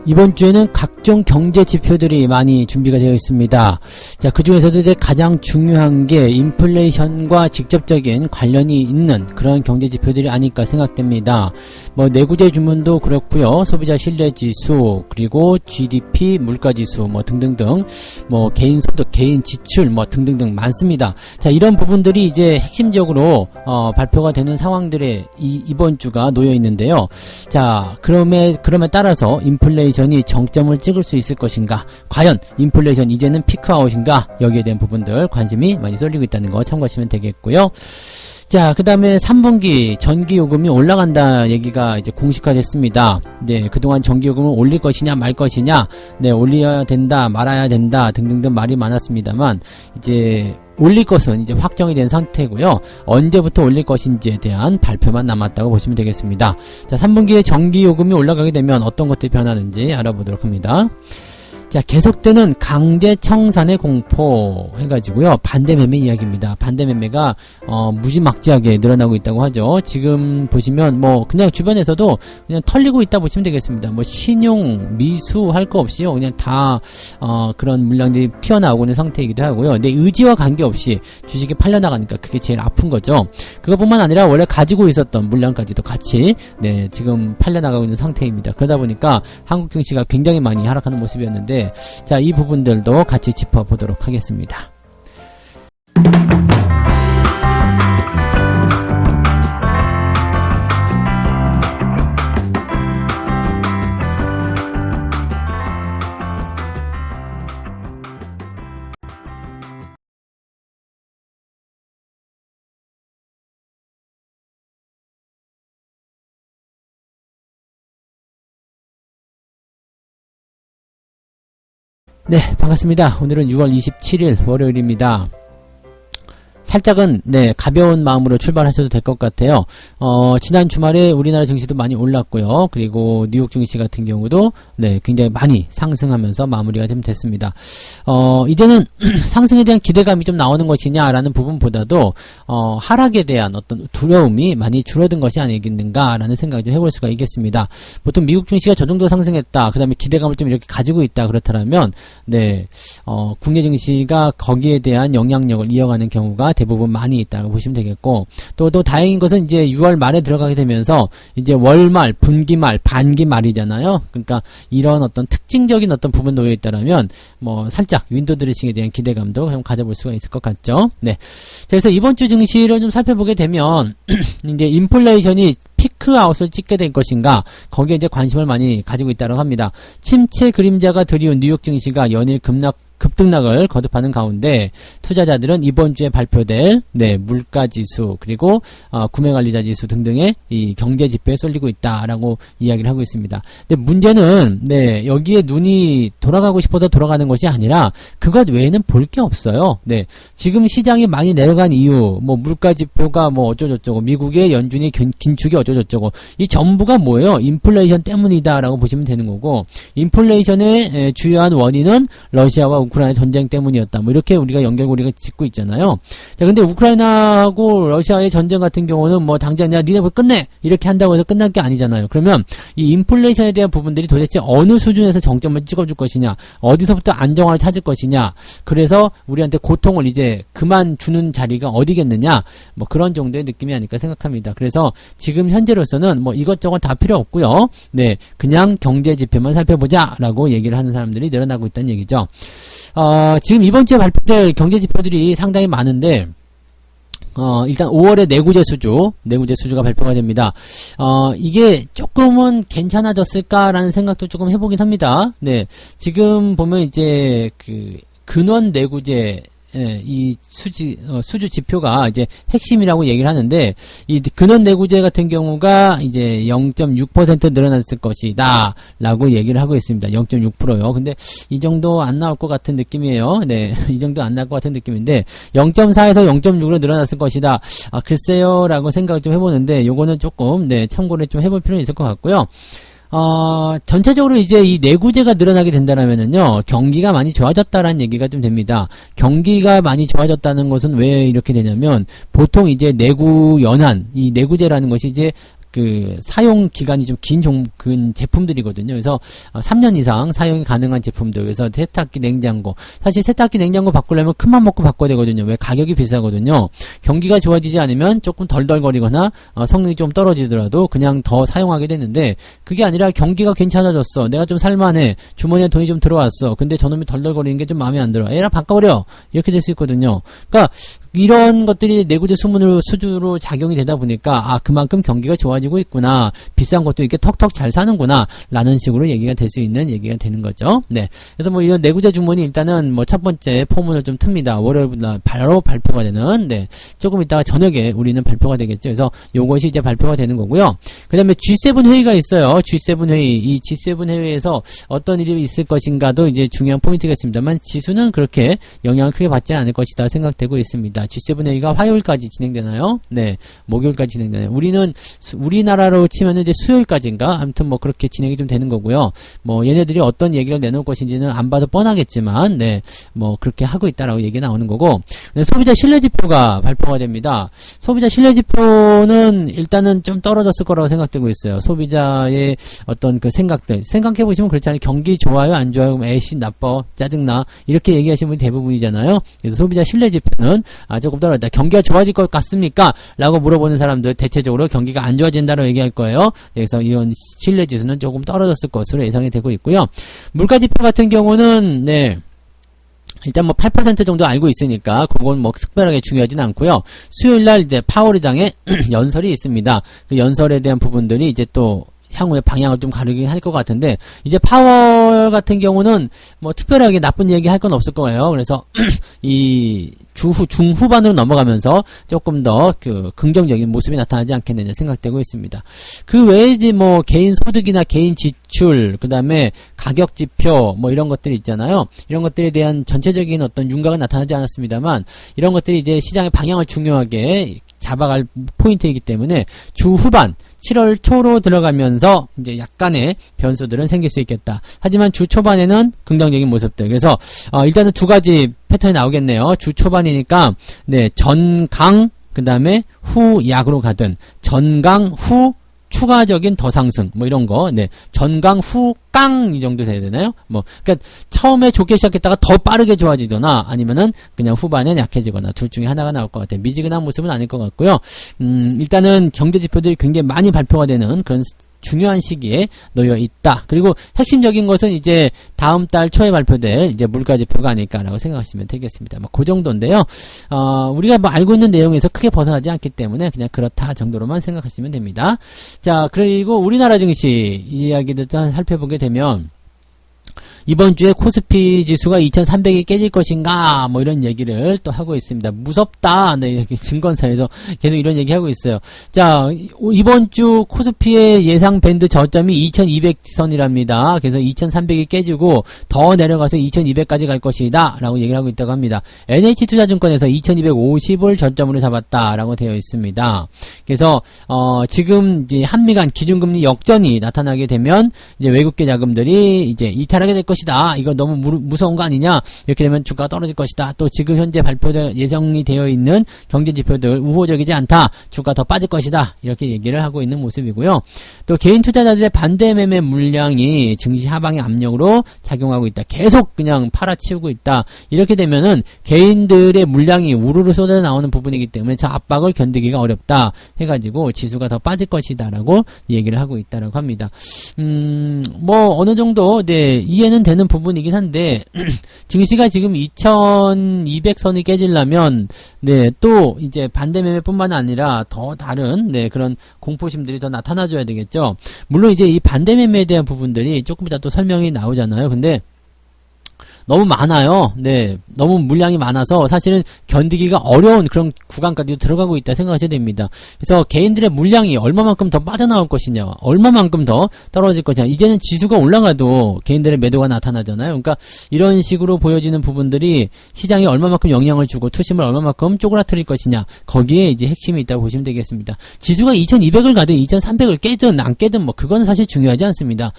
이번 주에는 각종 경제 지표들이 많이 준비가 되어 있습니다. 자, 그 중에서도 이제 가장 중요한 게 인플레이션과 직접적인 관련이 있는 그런 경제 지표들이 아닐까 생각됩니다. 뭐 내구재 주문도 그렇고요. 소비자 신뢰 지수, 그리고 GDP, 물가 지수 뭐 등등등, 뭐 개인 소득, 개인 지출 뭐 등등등 많습니다. 자, 이런 부분들이 이제 핵심적으로 발표가 되는 상황들에 이번 주가 놓여 있는데요. 자, 그럼에 따라서 인플레이션이 정점을 찍을 수 있을 것인가, 과연 인플레이션 이제는 피크아웃인가, 여기에 대한 부분들 관심이 많이 쏠리고 있다는 거 참고하시면 되겠고요. 자, 그 다음에 3분기 전기요금이 올라간다 얘기가 이제 공식화됐습니다. 네, 그동안 전기요금을 올릴 것이냐 말 것이냐, 네, 올려야 된다 말아야 된다 등등등 말이 많았습니다만, 이제 올릴 것은 이제 확정이 된 상태고요. 언제부터 올릴 것인지에 대한 발표만 남았다고 보시면 되겠습니다. 자, 3분기에 전기요금이 올라가게 되면 어떤 것들이 변하는지 알아보도록 합니다. 자, 계속되는 강제 청산의 공포 해가지고요. 반대매매 이야기입니다. 반대매매가 무지막지하게 늘어나고 있다고 하죠. 지금 보시면 뭐 그냥 주변에서도 그냥 털리고 있다 보시면 되겠습니다. 뭐 신용, 미수 할 거 없이요. 그냥 다 그런 물량들이 튀어나오고 있는 상태이기도 하고요. 내 의지와 관계없이 주식이 팔려나가니까 그게 제일 아픈 거죠. 그것뿐만 아니라 원래 가지고 있었던 물량까지도 같이 네, 지금 팔려나가고 있는 상태입니다. 그러다 보니까 한국 증시가 굉장히 많이 하락하는 모습이었는데, 자, 이 부분들도 같이 짚어보도록 하겠습니다. 네, 반갑습니다. 오늘은 6월 27일 월요일입니다. 살짝은 네, 가벼운 마음으로 출발하셔도 될 것 같아요. 지난 주말에 우리나라 증시도 많이 올랐고요. 그리고 뉴욕 증시 같은 경우도 네, 굉장히 많이 상승하면서 마무리가 좀 됐습니다. 이제는 상승에 대한 기대감이 좀 나오는 것이냐라는 부분보다도 하락에 대한 어떤 두려움이 많이 줄어든 것이 아니겠는가라는 생각을 좀 해볼 수가 있겠습니다. 보통 미국 증시가 저 정도 상승했다, 그 다음에 기대감을 좀 이렇게 가지고 있다 그렇다면 네, 국내 증시가 거기에 대한 영향력을 이어가는 경우가 대부분 많이 있다고 보시면 되겠고, 또 다행인 것은 이제 6월 말에 들어가게 되면서 이제 월말, 분기말, 반기말이잖아요. 그러니까 이런 어떤 특징적인 어떤 부분 놓여 있다라면 뭐 살짝 윈도우 드레싱에 대한 기대감도 좀 가져볼 수가 있을 것 같죠. 네. 그래서 이번 주 증시를 좀 살펴보게 되면 이제 인플레이션이 피크아웃을 찍게 될 것인가, 거기에 이제 관심을 많이 가지고 있다고 합니다. 침체 그림자가 드리운 뉴욕 증시가 연일 급등락을 거듭하는 가운데 투자자들은 이번 주에 발표될 네, 물가지수, 그리고 구매관리자지수 등등의 이 경제지표에 쏠리고 있다라고 이야기를 하고 있습니다. 근데 문제는 네, 여기에 눈이 돌아가고 싶어서 돌아가는 것이 아니라 그것 외에는 볼 게 없어요. 네, 지금 시장이 많이 내려간 이유, 뭐 물가지표가 뭐 어쩌고저쩌고, 미국의 연준이 긴축이 어쩌고저쩌고, 이 전부가 뭐예요? 인플레이션 때문이다라고 보시면 되는 거고, 인플레이션의 주요한 원인은 러시아와 우크라이나 전쟁 때문이었다, 뭐 이렇게 우리가 연결고리가 짓고 있잖아요. 자, 근데 우크라이나하고 러시아의 전쟁 같은 경우는 뭐 당장 야 니네 뭐 끝내 이렇게 한다고 해서 끝날 게 아니잖아요. 그러면 이 인플레이션에 대한 부분들이 도대체 어느 수준에서 정점을 찍어줄 것이냐, 어디서부터 안정화를 찾을 것이냐, 그래서 우리한테 고통을 이제 그만 주는 자리가 어디겠느냐, 뭐 그런 정도의 느낌이 아닐까 생각합니다. 그래서 지금 현재로서는 뭐 이것저것 다 필요 없고요. 네, 그냥 경제 지표만 살펴보자라고 얘기를 하는 사람들이 늘어나고 있다는 얘기죠. 지금 이번 주에 발표될 경제 지표들이 상당히 많은데, 일단 5월에 내구재 수주가 발표가 됩니다. 이게 조금은 괜찮아졌을까라는 생각도 조금 해보긴 합니다. 네, 지금 보면 이제 그 근원 내구재, 예, 이 수주 지표가 이제 핵심이라고 얘기를 하는데, 이 근원 내구재 같은 경우가 이제 0.6% 늘어났을 것이다 라고 얘기를 하고 있습니다. 0.6%요. 근데 이 정도 안 나올 것 같은 느낌이에요. 네, 이 정도 안 나올 것 같은 느낌인데 0.4에서 0.6으로 늘어났을 것이다. 글쎄요 라고 생각을 좀 해보는데, 요거는 조금 네, 참고를 좀 해볼 필요는 있을 것 같고요. 전체적으로 이제 이 내구재가 늘어나게 된다면은요, 경기가 많이 좋아졌다라는 얘기가 좀 됩니다. 경기가 많이 좋아졌다는 것은 왜 이렇게 되냐면, 보통 이제 내구 연한, 이 내구재라는 것이 이제 사용 기간이 좀 긴 제품들이거든요. 그래서 3년 이상 사용이 가능한 제품들. 그래서 세탁기, 냉장고. 사실 세탁기, 냉장고 바꾸려면 큰맘 먹고 바꿔야 되거든요. 왜? 가격이 비싸거든요. 경기가 좋아지지 않으면 조금 덜덜거리거나 성능이 좀 떨어지더라도 그냥 더 사용하게 되는데, 그게 아니라 경기가 괜찮아졌어. 내가 좀 살만해. 주머니에 돈이 좀 들어왔어. 근데 저놈이 덜덜거리는 게 좀 마음에 안 들어. 에라 바꿔버려. 이렇게 될 수 있거든요. 그러니까 이런 것들이 내구재 수주로 작용이 되다 보니까 그만큼 경기가 좋아지고 있구나, 비싼 것도 이렇게 턱턱 잘 사는구나 라는 식으로 얘기가 될 수 있는 얘기가 되는 거죠. 네, 그래서 뭐 이런 내구재 주문이 일단은 뭐 첫 번째 포문을 좀 틉니다. 월요일날 바로 발표가 되는, 네, 조금 이따가 저녁에 우리는 발표가 되겠죠. 그래서 요것이 이제 발표가 되는 거고요. 그 다음에 G7 회의가 있어요. G7 회의. 이 G7 회의에서 어떤 일이 있을 것인가도 이제 중요한 포인트겠습니다만, 지수는 그렇게 영향을 크게 받지 않을 것이다 생각되고 있습니다. G7 회의가 화요일까지 진행되나요? 네, 목요일까지 진행되나요? 우리나라로 치면은 이제 수요일까지인가? 아무튼 뭐 그렇게 진행이 좀 되는 거고요. 뭐 얘네들이 어떤 얘기를 내놓을 것인지는 안 봐도 뻔하겠지만, 네, 뭐 그렇게 하고 있다라고 얘기 나오는 거고, 소비자 신뢰지표가 발표가 됩니다. 소비자 신뢰지표는 일단은 좀 떨어졌을 거라고 생각되고 있어요. 소비자의 어떤 그 생각들, 생각해보시면 그렇잖아요. 경기 좋아요, 안 좋아요? 그럼 에이씨 나빠, 짜증나, 이렇게 얘기하시는 분이 대부분이잖아요. 그래서 소비자 신뢰지표는 조금 떨어졌다. 경기가 좋아질 것 같습니까? 라고 물어보는 사람들 대체적으로 경기가 안 좋아진다고 얘기할 거예요. 그래서 이런 신뢰지수는 조금 떨어졌을 것으로 예상이 되고 있고요. 물가지표 같은 경우는, 네, 일단 뭐 8% 정도 알고 있으니까 그건 뭐 특별하게 중요하진 않고요. 수요일날 이제 파월의장에 연설이 있습니다. 그 연설에 대한 부분들이 이제 또 향후의 방향을 좀 가르긴 할 것 같은데, 이제 파월 같은 경우는 뭐 특별하게 나쁜 얘기 할 건 없을 거예요. 그래서 이 중후반으로 넘어가면서 조금 더 긍정적인 모습이 나타나지 않겠느냐 생각되고 있습니다. 그 외에 이제 뭐 개인 소득이나 개인 지출, 그 다음에 가격 지표, 뭐 이런 것들이 있잖아요. 이런 것들에 대한 전체적인 어떤 윤곽은 나타나지 않았습니다만, 이런 것들이 이제 시장의 방향을 중요하게 잡아갈 포인트이기 때문에 주 후반 7월 초로 들어가면서 이제 약간의 변수들은 생길 수 있겠다. 하지만 주 초반에는 긍정적인 모습들. 그래서 일단은 두 가지 패턴이 나오겠네요. 주 초반이니까, 네, 전강 그 다음에 후 약으로 가든, 전강 후 추가적인 더 상승, 뭐 이런 거, 네, 전강 후 깡 이 정도 돼야 되나요? 뭐, 그러니까 처음에 좋게 시작했다가 더 빠르게 좋아지거나, 아니면은 그냥 후반에 약해지거나, 둘 중에 하나가 나올 것 같아요. 미지근한 모습은 아닐 것 같고요. 일단은 경제 지표들이 굉장히 많이 발표가 되는 그런 중요한 시기에 놓여 있다. 그리고 핵심적인 것은 이제 다음 달 초에 발표될 이제 물가지표가 아닐까라고 생각하시면 되겠습니다. 뭐 그 정도인데요. 우리가 뭐 알고 있는 내용에서 크게 벗어나지 않기 때문에 그냥 그렇다 정도로만 생각하시면 됩니다. 자, 그리고 우리나라 증시 이야기를 좀 살펴보게 되면, 이번 주에 코스피 지수가 2300이 깨질 것인가, 뭐 이런 얘기를 또 하고 있습니다. 무섭다. 네, 이렇게 증권사에서 계속 이런 얘기 하고 있어요. 자, 이번 주 코스피의 예상 밴드 저점이 2200선이랍니다. 그래서 2300이 깨지고 더 내려가서 2200까지 갈 것이다 라고 얘기를 하고 있다고 합니다. NH투자증권에서 2250을 저점으로 잡았다라고 되어 있습니다. 그래서 지금 이제 한미 간 기준금리 역전이 나타나게 되면 이제 외국계 자금들이 이제 이탈하게 될 것이다. 이거 너무 무서운 거 아니냐? 이렇게 되면 주가가 떨어질 것이다. 또 지금 현재 발표될 예정이 되어 있는 경제 지표들 우호적이지 않다. 주가 더 빠질 것이다. 이렇게 얘기를 하고 있는 모습이고요. 또 개인 투자자들의 반대 매매 물량이 증시 하방의 압력으로 작용하고 있다. 계속 그냥 팔아치우고 있다. 이렇게 되면은 개인들의 물량이 우르르 쏟아 나오는 부분이기 때문에 저 압박을 견디기가 어렵다. 해가지고 지수가 더 빠질 것이다라고 얘기를 하고 있다라고 합니다. 뭐 어느 정도 네 이해는 되는 부분이긴 한데 증시가 지금 2200선이 깨지려면 네 또 이제 반대 매매뿐만 아니라 더 다른 네 그런 공포심들이 더 나타나줘야 되겠죠. 물론 이제 이 반대 매매에 대한 부분들이 조금 이따 또 설명이 나오잖아요. 근데 너무 많아요. 네, 너무 물량이 많아서 사실은 견디기가 어려운 그런 구간까지도 들어가고 있다 생각하셔야 됩니다. 그래서 개인들의 물량이 얼마만큼 더 빠져나올 것이냐, 얼마만큼 더 떨어질 것이냐. 이제는 지수가 올라가도 개인들의 매도가 나타나잖아요. 그러니까 이런 식으로 보여지는 부분들이 시장에 얼마만큼 영향을 주고 투심을 얼마만큼 쪼그라뜨릴 것이냐, 거기에 이제 핵심이 있다고 보시면 되겠습니다. 지수가 2200을 가든 2300을 깨든 안 깨든 뭐 그건 사실 중요하지 않습니다.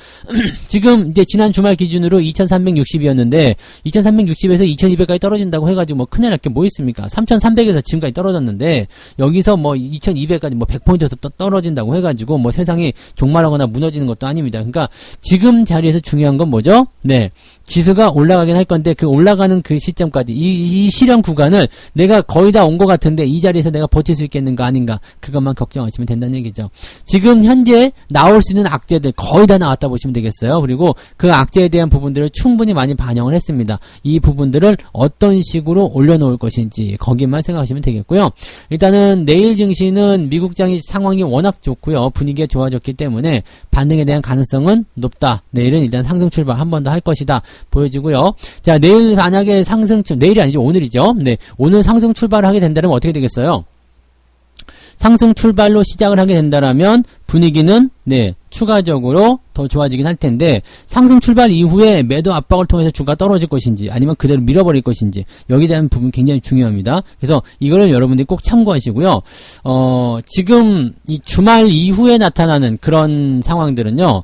지금 이제 지난 주말 기준으로 2360이었는데 2360에서 2200까지 떨어진다고 해가지고 뭐 큰일 날 게 뭐 있습니까? 3300에서 지금까지 떨어졌는데 여기서 뭐 2200까지 뭐 100포인트에서 떨어진다고 해가지고 뭐 세상이 종말하거나 무너지는 것도 아닙니다. 그러니까 지금 자리에서 중요한 건 뭐죠? 네. 지수가 올라가긴 할 건데 그 올라가는 그 시점까지 이 실현 구간을 내가 거의 다 온 것 같은데 이 자리에서 내가 버틸 수 있겠는가 아닌가 그것만 걱정하시면 된다는 얘기죠. 지금 현재 나올 수 있는 악재들 거의 다 나왔다 보시면 되겠어요. 그리고 그 악재에 대한 부분들을 충분히 많이 반영을 했습니다. 이 부분들을 어떤 식으로 올려놓을 것인지 거기만 생각하시면 되겠고요. 일단은 내일 증시는 미국장이 상황이 워낙 좋고요. 분위기가 좋아졌기 때문에 반등에 대한 가능성은 높다. 내일은 일단 상승 출발 한 번 더 할 것이다. 보여지고요. 자, 내일 만약에 내일이 아니죠. 오늘이죠. 네. 오늘 상승 출발을 하게 된다면 어떻게 되겠어요? 상승 출발로 시작을 하게 된다라면 분위기는 네, 추가적으로 더 좋아지긴 할 텐데 상승 출발 이후에 매도 압박을 통해서 주가 떨어질 것인지 아니면 그대로 밀어버릴 것인지 여기에 대한 부분 굉장히 중요합니다. 그래서 이거를 여러분들이 꼭 참고하시고요. 지금 이 주말 이후에 나타나는 그런 상황들은요.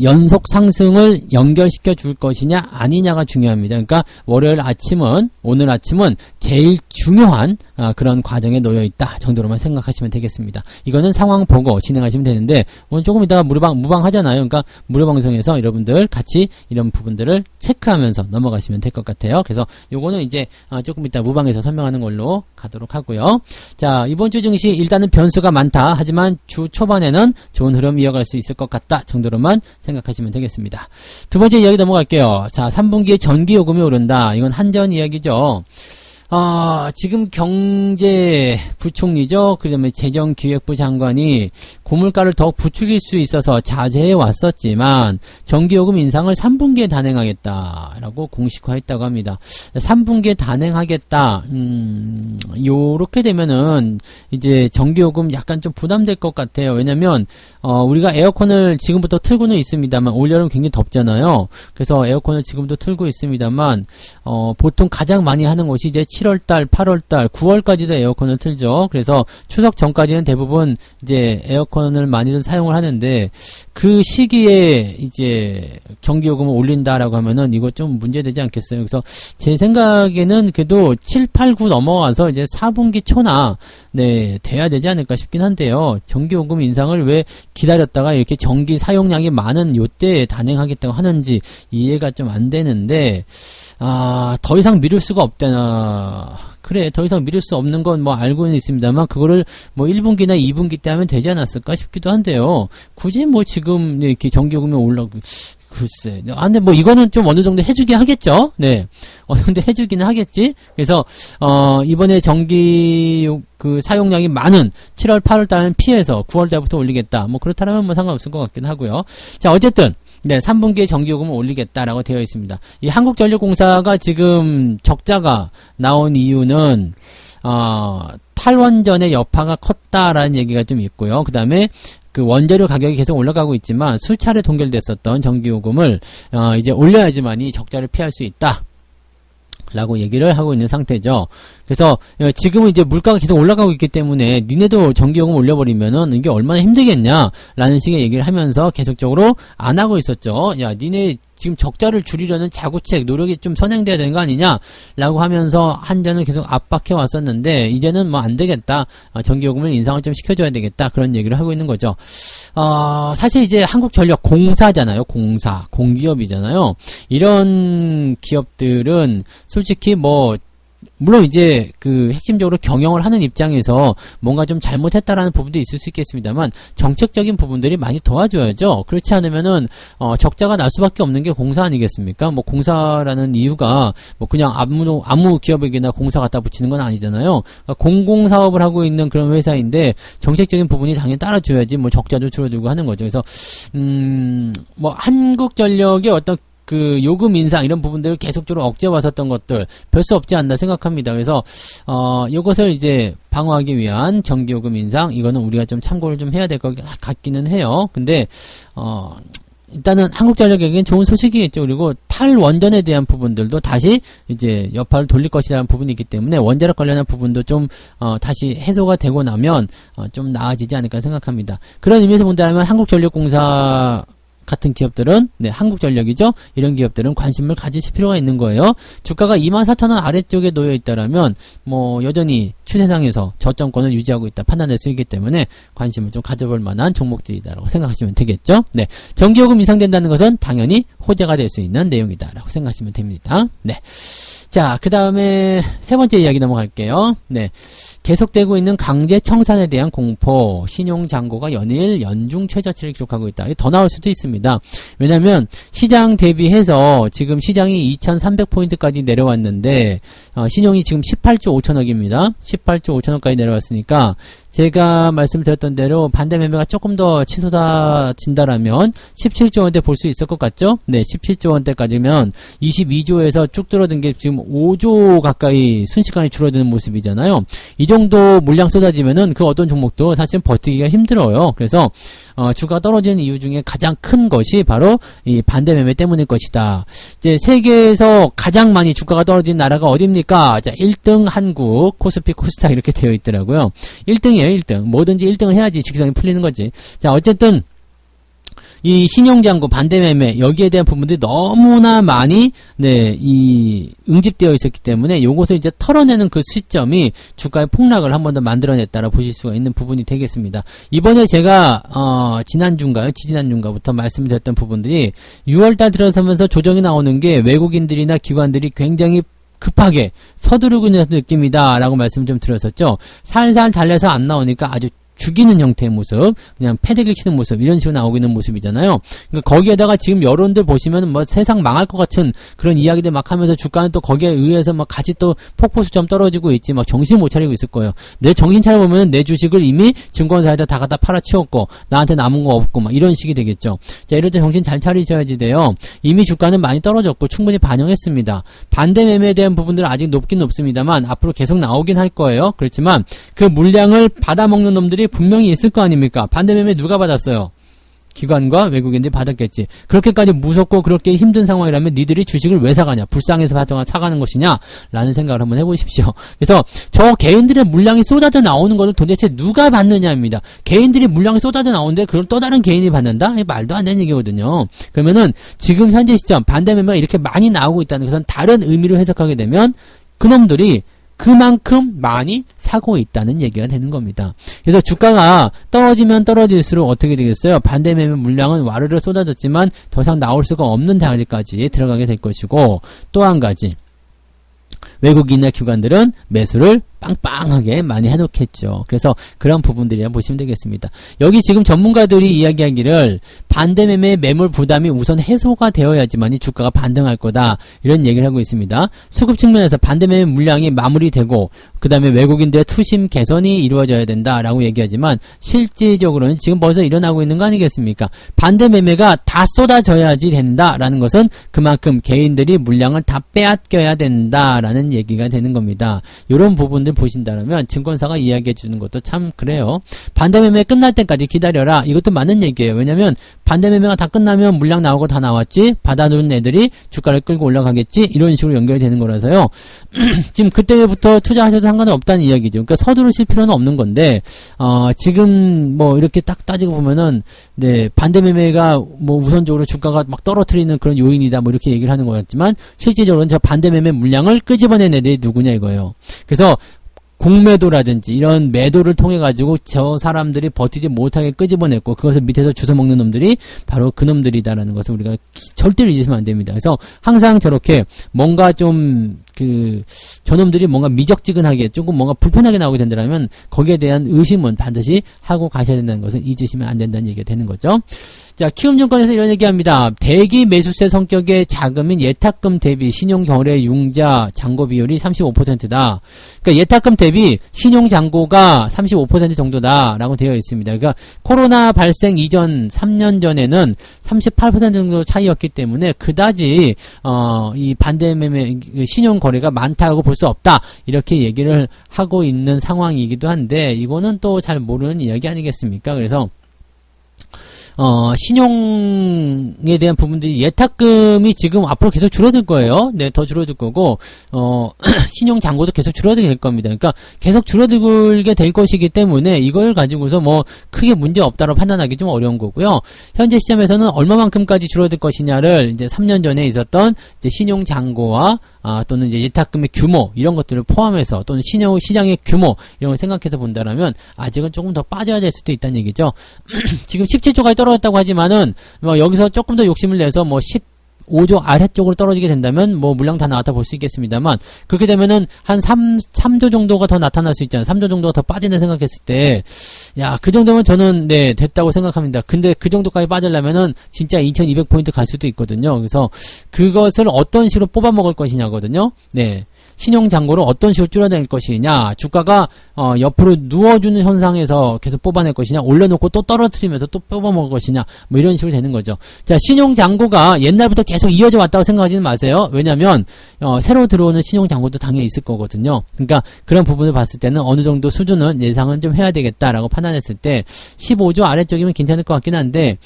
연속 상승을 연결시켜 줄 것이냐 아니냐가 중요합니다. 그러니까 오늘 아침은 제일 중요한 그런 과정에 놓여 있다 정도로만 생각하시면 되겠습니다. 이거는 상황 보고 진행하시면 되는데 오늘 조금 이따가 무방 하잖아요. 그러니까 무료 방송에서 여러분들 같이 이런 부분들을 체크하면서 넘어가시면 될 것 같아요. 그래서 요거는 이제 조금 이따 무방에서 설명하는 걸로 가도록 하고요. 자, 이번 주 증시 일단은 변수가 많다. 하지만 주 초반에는 좋은 흐름 이어갈 수 있을 것 같다 정도로만 생각하시면 되겠습니다. 두 번째 이야기 넘어갈게요. 자, 3분기에 전기요금이 오른다. 이건 한전 이야기죠. 지금 경제부총리죠. 그 다음에 재정기획부 장관이 고물가를 더욱 부추길 수 있어서 자제해 왔었지만 전기요금 인상을 3분기에 단행하겠다라고 공식화했다고 합니다. 3분기에 단행하겠다. 요렇게 되면은 이제 전기요금 약간 좀 부담될 것 같아요. 왜냐면 우리가 에어컨을 지금부터 틀고는 있습니다만 올여름 굉장히 덥잖아요. 그래서 에어컨을 지금도 틀고 있습니다만 보통 가장 많이 하는 것이 이제 7월달, 8월달, 9월까지도 에어컨을 틀죠. 그래서 추석 전까지는 대부분 이제 에어컨을 많이들 사용을 하는데 그 시기에 이제 전기요금을 올린다라고 하면은 이거 좀 문제되지 않겠어요. 그래서 제 생각에는 그래도 7, 8, 9 넘어가서 이제 4분기 초나 네, 돼야 되지 않을까 싶긴 한데요. 전기요금 인상을 왜 기다렸다가 이렇게 전기 사용량이 많은 요때에 단행하겠다고 하는지 이해가 좀 안 되는데 더 이상 미룰 수가 없다나. 그래, 더 이상 미룰 수 없는 건 뭐 알고는 있습니다만, 그거를 뭐 1분기나 2분기 때 하면 되지 않았을까 싶기도 한데요. 굳이 뭐 지금 이렇게 전기요금이 글쎄. 근데 뭐 이거는 좀 어느 정도 해주긴 하겠죠? 네. 어느 정도 해주기는 하겠지? 그래서, 이번에 전기, 사용량이 많은 7월, 8월 달은 피해서 9월 달부터 올리겠다. 뭐 그렇다면 뭐 상관없을 것 같긴 하고요. 자, 어쨌든. 네, 3분기에 전기요금을 올리겠다라고 되어 있습니다. 이 한국전력공사가 지금 적자가 나온 이유는, 탈원전의 여파가 컸다라는 얘기가 좀 있고요. 그 다음에 그 원재료 가격이 계속 올라가고 있지만 수차례 동결됐었던 전기요금을, 이제 올려야지만이 적자를 피할 수 있다. 라고 얘기를 하고 있는 상태죠. 그래서 지금은 이제 물가가 계속 올라가고 있기 때문에 니네도 전기요금 올려버리면은 이게 얼마나 힘들겠냐 라는 식의 얘기를 하면서 계속적으로 안 하고 있었죠. 야, 니네 지금 적자를 줄이려는 자구책 노력이 좀 선행돼야 되는 거 아니냐 라고 하면서 한전을 계속 압박해 왔었는데 이제는 뭐 안 되겠다. 전기요금을 인상을 좀 시켜줘야 되겠다. 그런 얘기를 하고 있는 거죠. 사실 이제 한국전력 공사잖아요. 공기업이잖아요. 이런 기업들은 솔직히 뭐 물론 이제 핵심적으로 경영을 하는 입장에서 뭔가 좀 잘못했다라는 부분도 있을 수 있겠습니다만 정책적인 부분들이 많이 도와줘야죠. 그렇지 않으면은 적자가 날 수밖에 없는 게 공사 아니겠습니까? 뭐 공사라는 이유가 뭐 그냥 아무 기업에게나 공사 갖다 붙이는 건 아니잖아요. 그러니까 공공사업을 하고 있는 그런 회사인데 정책적인 부분이 당연히 따라줘야지 뭐 적자도 줄어들고 하는 거죠. 그래서 뭐 한국전력의 어떤 요금 인상 이런 부분들을 계속적으로 억제해 왔었던 것들 별 수 없지 않나 생각합니다. 그래서 이것을 이제 방어하기 위한 전기요금 인상 이거는 우리가 좀 참고를 좀 해야 될 것 같기는 해요. 근데 일단은 한국전력에겐 좋은 소식이겠죠. 그리고 탈원전에 대한 부분들도 다시 이제 여파를 돌릴 것이라는 부분이 있기 때문에 원자력 관련한 부분도 좀 다시 해소가 되고 나면 좀 나아지지 않을까 생각합니다. 그런 의미에서 본다면 한국전력공사 같은 기업들은 한국전력이죠. 이런 기업들은 관심을 가지실 필요가 있는 거예요. 주가가 24,000원 아래쪽에 놓여 있다라면 뭐 여전히 추세상에서 저점권을 유지하고 있다 판단될 수 있기 때문에 관심을 좀 가져볼 만한 종목들이다라고 생각하시면 되겠죠. 네, 전기요금 인상된다는 것은 당연히 호재가 될 수 있는 내용이다라고 생각하시면 됩니다. 네, 자, 그 다음에 세 번째 이야기 넘어갈게요. 네. 계속되고 있는 강제 청산에 대한 공포, 신용잔고가 연일 연중 최저치를 기록하고 있다. 더 나올 수도 있습니다. 왜냐면 시장 대비해서 지금 시장이 2300포인트까지 내려왔는데 신용이 지금 18조 5천억입니다. 18조 5천억까지 내려왔으니까 제가 말씀드렸던 대로 반대 매매가 조금 더 치솟아진다라면 17조 원대 볼 수 있을 것 같죠? 네, 17조 원대까지면 22조에서 쭉 줄어든 게 지금 5조 가까이 순식간에 줄어드는 모습이잖아요. 이 정도 물량 쏟아지면은 그 어떤 종목도 사실 버티기가 힘들어요. 그래서 주가가 떨어지는 이유 중에 가장 큰 것이 바로 이 반대 매매 때문일 것이다. 이제 세계에서 가장 많이 주가가 떨어진 나라가 어디입니까? 자, 1등 한국, 코스피, 코스닥 이렇게 되어 있더라고요. 1등이에요, 1등. 뭐든지 1등을 해야지 직성이 풀리는 거지. 자, 어쨌든 이 신용잔고 반대매매 여기에 대한 부분들이 너무나 많이 응집되어 있었기 때문에 요것을 이제 털어내는 그 시점이 주가의 폭락을 한 번 더 만들어냈다라 보실 수가 있는 부분이 되겠습니다. 이번에 제가 지난주인가요? 지지난주인가부터 말씀드렸던 부분들이 6월달 들어서면서 조정이 나오는 게 외국인들이나 기관들이 굉장히 급하게 서두르고 있는 느낌이다 라고 말씀 좀 드렸었죠. 살살 달래서 안 나오니까 아주 죽이는 형태의 모습, 그냥 패대기 치는 모습, 이런 식으로 나오고 있는 모습이잖아요. 그러니까 거기에다가 지금 여론들 보시면 뭐 세상 망할 것 같은 그런 이야기들 막 하면서 주가는 또 거기에 의해서 막 같이 또 폭포수처럼 떨어지고 있지, 막 정신 못 차리고 있을 거예요. 내 정신 차려보면 내 주식을 이미 증권사에다 다 갖다 팔아치웠고, 나한테 남은 거 없고, 막 이런 식이 되겠죠. 자, 이럴 때 정신 잘 차리셔야지 돼요. 이미 주가는 많이 떨어졌고, 충분히 반영했습니다. 반대 매매에 대한 부분들은 아직 높긴 높습니다만, 앞으로 계속 나오긴 할 거예요. 그렇지만, 그 물량을 받아먹는 놈들이 분명히 있을 거 아닙니까? 반대매매 누가 받았어요? 기관과 외국인들이 받았겠지. 그렇게까지 무섭고 그렇게 힘든 상황이라면 니들이 주식을 왜 사가냐? 불쌍해서 사가는 것이냐? 라는 생각을 한번 해보십시오. 그래서 저 개인들의 물량이 쏟아져 나오는 것을 도대체 누가 받느냐입니다. 개인들이 물량이 쏟아져 나오는데 그걸 또 다른 개인이 받는다? 말도 안 되는 얘기거든요. 그러면은 지금 현재 시점 반대매매가 이렇게 많이 나오고 있다는 것은 다른 의미로 해석하게 되면 그놈들이 그만큼 많이 사고 있다는 얘기가 되는 겁니다. 그래서 주가가 떨어지면 떨어질수록 어떻게 되겠어요? 반대 매매 물량은 와르르 쏟아졌지만 더 이상 나올 수가 없는 자리까지 들어가게 될 것이고, 또 한 가지, 외국인이나 기관들은 매수를 빵빵하게 많이 해놓겠죠. 그래서 그런 부분들이라 보시면 되겠습니다. 여기 지금 전문가들이 이야기하기를 반대매매 매물 부담이 우선 해소가 되어야지만이 주가가 반등할 거다, 이런 얘기를 하고 있습니다. 수급 측면에서 반대매매 물량이 마무리되고 그 다음에 외국인들의 투심 개선이 이루어져야 된다라고 얘기하지만 실질적으로는 지금 벌써 일어나고 있는 거 아니겠습니까? 반대매매가 다 쏟아져야지 된다라는 것은 그만큼 개인들이 물량을 다 빼앗겨야 된다라는 얘기가 되는 겁니다. 이런 부분들 보신다면 증권사가 이야기해 주는 것도 참 그래요. 반대매매 끝날 때까지 기다려라, 이것도 맞는 얘기예요. 왜냐면 반대매매가 다 끝나면 물량 나오고 다 나왔지, 받아놓은 애들이 주가를 끌고 올라가겠지, 이런 식으로 연결이 되는 거라서요. 지금 그때부터 투자하셔도 상관은 없다는 이야기죠. 그러니까 서두르실 필요는 없는 건데 지금 뭐 이렇게 딱 따지고 보면은 반대매매가 뭐 우선적으로 주가가 막 떨어뜨리는 그런 요인이다, 뭐 이렇게 얘기를 하는 것 같지만 실질적으로는 저 반대매매 물량을 끄집어낸 애들이 누구냐 이거예요. 그래서 공매도라든지 이런 매도를 통해 가지고 저 사람들이 버티지 못하게 끄집어냈고 그것을 밑에서 주워먹는 놈들이 바로 그 놈들이다라는 것을 우리가 절대로 잊으시면 안 됩니다. 그래서 항상 저렇게 뭔가 좀 저놈들이 뭔가 미적지근하게 조금 뭔가 불편하게 나오게 된다면 거기에 대한 의심은 반드시 하고 가셔야 된다는 것을 잊으시면 안 된다는 얘기가 되는 거죠. 자, 키움증권에서 이런 얘기합니다. 대기 매수세 성격의 자금인 예탁금 대비 신용거래 융자 잔고 비율이 35%다. 그러니까 예탁금 대비 신용잔고가 35% 정도다라고 되어 있습니다. 그러니까 코로나 발생 이전 3년 전에는 38% 정도 차이였기 때문에 그다지 이 반대매매 신용거래가 많다고 볼 수 없다, 이렇게 얘기를 하고 있는 상황이기도 한데 이거는 또 잘 모르는 이야기 아니겠습니까? 그래서 신용에 대한 부분들이 예탁금이 지금 앞으로 계속 줄어들 거예요. 네, 더 줄어들 거고, 신용 잔고도 계속 줄어들게 될 겁니다. 그러니까 계속 줄어들게 될 것이기 때문에 이걸 가지고서 뭐 크게 문제 없다고 판단하기 좀 어려운 거고요. 현재 시점에서는 얼마만큼까지 줄어들 것이냐를 이제 3년 전에 있었던 이제 신용 잔고와 또는 이제 예탁금의 규모 이런 것들을 포함해서 또는 시장의 규모 이런 걸 생각해서 본다라면 아직은 조금 더 빠져야 될 수도 있다는 얘기죠. 지금 17조까지 떨어졌다고 하지만은 뭐 여기서 조금 더 욕심을 내서 뭐 15조 아래쪽으로 떨어지게 된다면 뭐 물량 다 나왔다 볼 수 있겠습니다만 그렇게 되면은 한 3조 정도가 더 나타날 수 있잖아요. 3조 정도가 더 빠진다 생각했을 때 야, 그 정도면 저는 네, 됐다고 생각합니다. 근데 그 정도까지 빠지려면은 진짜 2200포인트 갈 수도 있거든요. 그래서 그것을 어떤 식으로 뽑아 먹을 것이냐거든요. 네. 신용 잔고를 어떤 식으로 줄여낼 것이냐, 주가가 옆으로 누워주는 현상에서 계속 뽑아낼 것이냐, 올려놓고 또 떨어뜨리면서 또 뽑아먹을 것이냐, 뭐 이런 식으로 되는 거죠. 자, 신용 잔고가 옛날부터 계속 이어져 왔다고 생각하지는 마세요. 왜냐면 새로 들어오는 신용 잔고도 당연히 있을 거거든요. 그러니까 그런 부분을 봤을 때는 어느 정도 수준은 예상은 좀 해야 되겠다라고 판단했을 때 15조 아래쪽이면 괜찮을 것 같긴 한데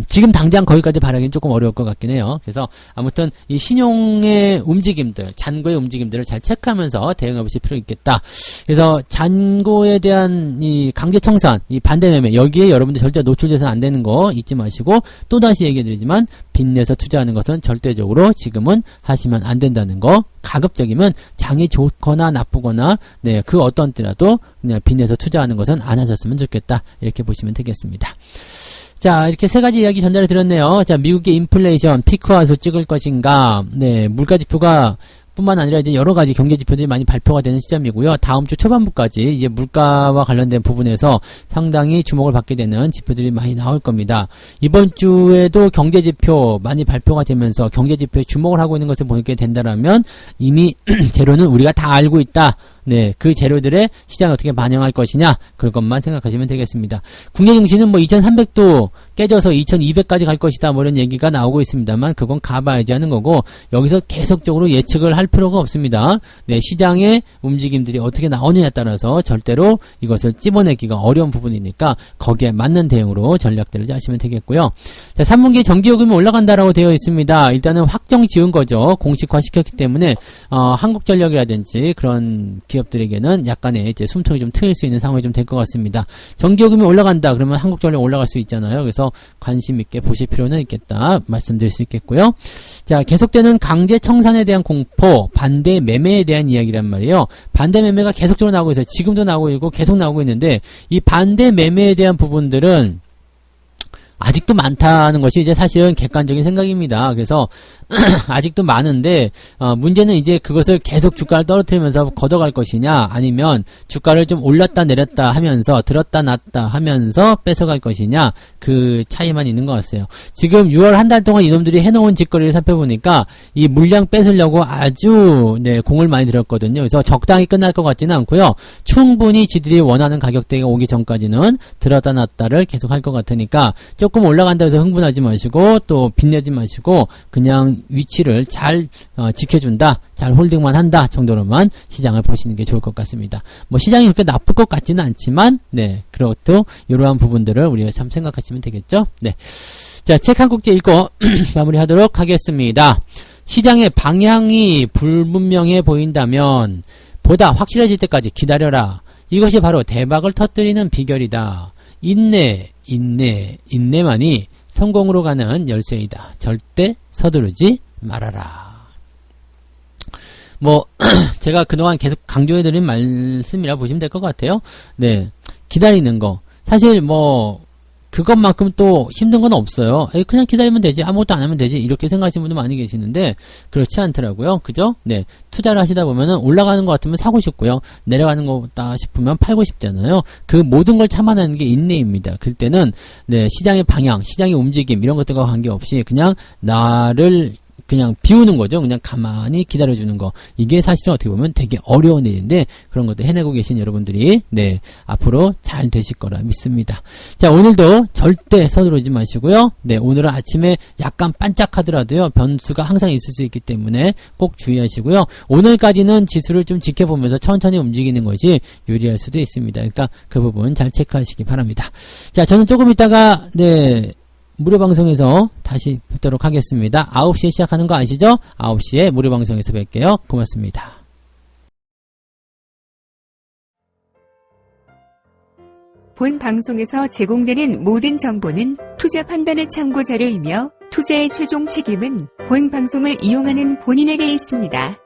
지금 당장 거기까지 바라기는 조금 어려울 것 같긴 해요. 그래서 아무튼 이 신용의 움직임들, 잔고의 움직임들을 잘 체크하면서 대응해 보실 필요 있겠다. 그래서 잔고에 대한 이 강제 청산, 이 반대 매매 여기에 여러분들 절대 노출돼서는 안 되는 거 잊지 마시고 또 다시 얘기해 드리지만 빚내서 투자하는 것은 절대적으로 지금은 하시면 안 된다는 거. 가급적이면 장이 좋거나 나쁘거나 네, 그 어떤 때라도 그냥 빚내서 투자하는 것은 안 하셨으면 좋겠다. 이렇게 보시면 되겠습니다. 자, 이렇게 세 가지 이야기 전달을 드렸네요. 자, 미국의 인플레이션 피크아웃을 찍을 것인가. 네, 물가지표가 뿐만 아니라 이제 여러 가지 경제 지표들이 많이 발표가 되는 시점이고요. 다음 주 초반부까지 이제 물가와 관련된 부분에서 상당히 주목을 받게 되는 지표들이 많이 나올 겁니다. 이번 주에도 경제 지표 많이 발표가 되면서 경제 지표에 주목을 하고 있는 것을 보게 된다라면 이미 재료는 우리가 다 알고 있다. 네, 그 재료들의 시장을 어떻게 반영할 것이냐 그것만 생각하시면 되겠습니다. 국내 증시는 뭐 2300도 깨져서 2200까지 갈 것이다 뭐 이런 얘기가 나오고 있습니다만 그건 가봐야지 하는 거고 여기서 계속적으로 예측을 할 필요가 없습니다. 네, 시장의 움직임들이 어떻게 나오느냐에 따라서 절대로 이것을 찝어내기가 어려운 부분이니까 거기에 맞는 대응으로 전략들을 짜시면 되겠고요. 자, 3분기 전기요금이 올라간다라고 되어 있습니다. 일단은 확정 지은 거죠. 공식화 시켰기 때문에 한국전력이라든지 그런 기업들에게는 약간의 이제 숨통이 좀 트일 수 있는 상황이 좀 될 것 같습니다. 전기요금이 올라간다 그러면 한국전력 올라갈 수 있잖아요. 그래서 관심 있게 보실 필요는 있겠다 말씀드릴 수 있겠고요. 자, 계속되는 강제 청산에 대한 공포, 반대 매매에 대한 이야기란 말이에요. 반대 매매가 계속적으로 나오고 있어요. 지금도 나오고 있고 계속 나오고 있는데 이 반대 매매에 대한 부분들은 아직도 많다는 것이 이제 사실은 객관적인 생각입니다. 그래서 아직도 많은데 문제는 이제 그것을 계속 주가를 떨어뜨리면서 걷어갈 것이냐 아니면 주가를 좀 올렸다 내렸다 하면서 들었다 놨다 하면서 뺏어갈 것이냐 그 차이만 있는 것 같아요. 지금 6월 한 달 동안 이놈들이 해놓은 짓거리를 살펴보니까 이 물량 뺏으려고 아주 네, 공을 많이 들였거든요. 그래서 적당히 끝날 것 같지는 않고요. 충분히 지들이 원하는 가격대가 오기 전까지는 들었다 놨다를 계속 할 것 같으니까 조금 올라간다 해서 흥분하지 마시고 또 빚내지 마시고 그냥 위치를 잘 지켜준다, 잘 홀딩만 한다 정도로만 시장을 보시는 게 좋을 것 같습니다. 뭐 시장이 그렇게 나쁠 것 같지는 않지만 네, 그렇도 이러한 부분들을 우리가 참 생각하시면 되겠죠. 네, 자, 책 한 국지 읽고 마무리하도록 하겠습니다. 시장의 방향이 불분명해 보인다면 보다 확실해질 때까지 기다려라. 이것이 바로 대박을 터뜨리는 비결이다. 인내만이 성공으로 가는 열쇠이다. 절대 서두르지 말아라. 뭐 제가 그동안 계속 강조해드린 말씀이라 보시면 될 것 같아요. 네, 기다리는 거 사실 뭐 그것만큼 또 힘든 건 없어요. 그냥 기다리면 되지, 아무것도 안 하면 되지 이렇게 생각하시는 분들 많이 계시는데 그렇지 않더라고요. 그죠? 네, 투자를 하시다 보면은 올라가는 것 같으면 사고 싶고요, 내려가는 것같다 싶으면 팔고 싶잖아요. 그 모든 걸 참아내는 게 인내입니다. 그때는 네, 시장의 방향, 시장의 움직임 이런 것들과 관계없이 그냥 나를 그냥 비우는 거죠. 그냥 가만히 기다려주는 거. 이게 사실은 어떻게 보면 되게 어려운 일인데 그런 것도 해내고 계신 여러분들이 네 앞으로 잘 되실 거라 믿습니다. 자, 오늘도 절대 서두르지 마시고요. 네, 오늘은 아침에 약간 반짝하더라도요. 변수가 항상 있을 수 있기 때문에 꼭 주의하시고요. 오늘까지는 지수를 좀 지켜보면서 천천히 움직이는 것이 유리할 수도 있습니다. 그러니까 그 부분 잘 체크하시기 바랍니다. 자, 저는 조금 있다가 네 무료 방송에서 다시 뵙도록 하겠습니다. 9시에 시작하는 거 아시죠? 9시에 무료 방송에서 뵐게요. 고맙습니다. 본 방송에서 제공되는 모든 정보는 투자 판단의 참고 자료이며 투자의 최종 책임은 본 방송을 이용하는 본인에게 있습니다.